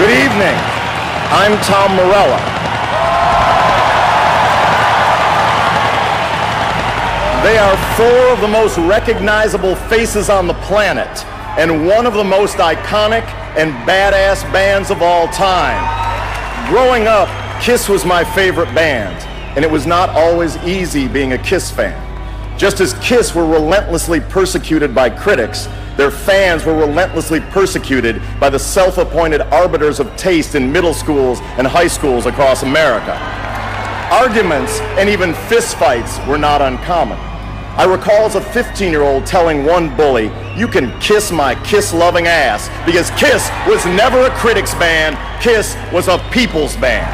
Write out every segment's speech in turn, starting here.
Good evening. I'm Tom Morello. They are four of the most recognizable faces on the planet and one of the most iconic and badass bands of all time. Growing up, Kiss was my favorite band, and it was not always easy being a Kiss fan. Just as Kiss were relentlessly persecuted by critics, their fans were relentlessly persecuted by the self-appointed arbiters of taste in middle schools and high schools across America. Arguments and even fistfights were not uncommon. I recall as a 15-year-old telling one bully, "You can kiss my Kiss-loving ass," because Kiss was never a critics band, Kiss was a people's band.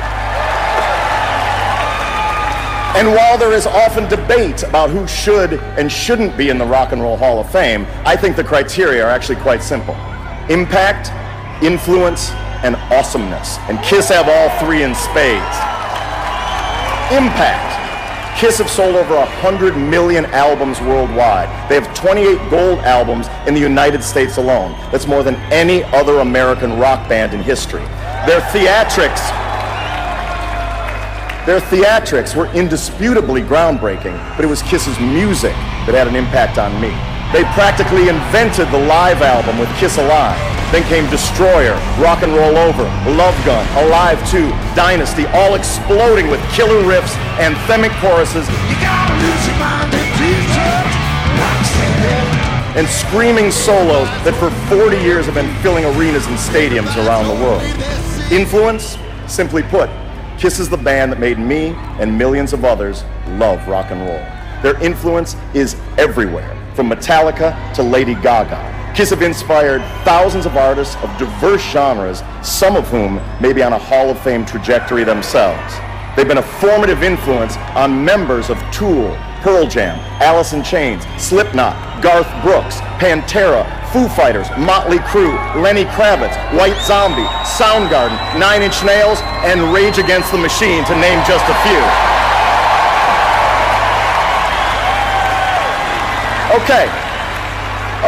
And while there is often debate about who should and shouldn't be in the Rock and Roll Hall of Fame, I think the criteria are actually quite simple. Impact, influence, and awesomeness. And Kiss have all three in spades. Impact. Kiss have sold over 100 million albums worldwide. They have 28 gold albums in the United States alone. That's more than any other American rock band in history. Their theatrics were indisputably groundbreaking, but it was Kiss's music that had an impact on me. They practically invented the live album with Kiss Alive. Then came Destroyer, Rock and Roll Over, Love Gun, Alive 2, Dynasty, all exploding with killer riffs, anthemic choruses, and screaming solos that for 40 years have been filling arenas and stadiums around the world. Influence, simply put, Kiss is the band that made me and millions of others love rock and roll. Their influence is everywhere, from Metallica to Lady Gaga. Kiss have inspired thousands of artists of diverse genres, some of whom may be on a Hall of Fame trajectory themselves. They've been a formative influence on members of Tool, Pearl Jam, Alice in Chains, Slipknot, Garth Brooks, Pantera, Foo Fighters, Motley Crue, Lenny Kravitz, White Zombie, Soundgarden, Nine Inch Nails, and Rage Against the Machine, to name just a few.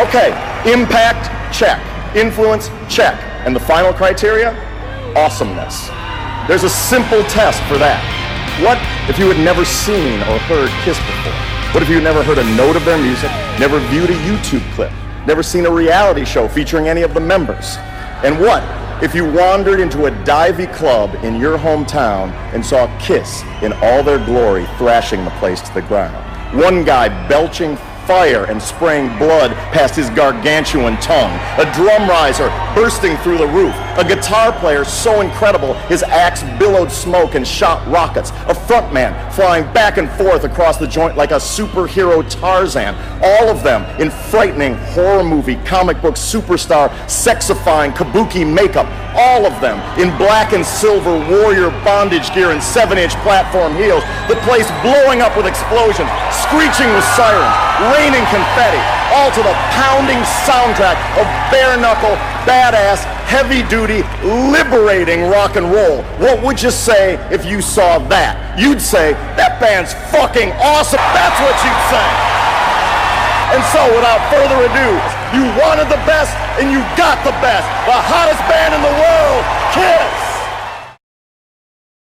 Okay, impact, check. Influence, check. And the final criteria? Awesomeness. There's a simple test for that. What if you had never seen or heard Kiss before? What if you had never heard a note of their music, never viewed a YouTube clip, never seen a reality show featuring any of the members? And what if you wandered into a divey club in your hometown and saw Kiss in all their glory thrashing the place to the ground? One guy belching fire and spraying blood past his gargantuan tongue, a drum riser bursting through the roof, a guitar player so incredible his axe billowed smoke and shot rockets, a frontman flying back and forth across the joint like a superhero Tarzan, all of them in frightening horror movie, comic book superstar, sexifying kabuki makeup, all of them in black and silver warrior bondage gear and 7-inch platform heels, the place blowing up with explosions, screeching with sirens, raining confetti, all to the pounding soundtrack of bare-knuckle, badass, heavy-duty, liberating rock and roll. What would you say if you saw that? You'd say, that band's fucking awesome. That's what you'd say. And so, without further ado, you wanted the best and you got the best. The hottest band in the world, Kiss.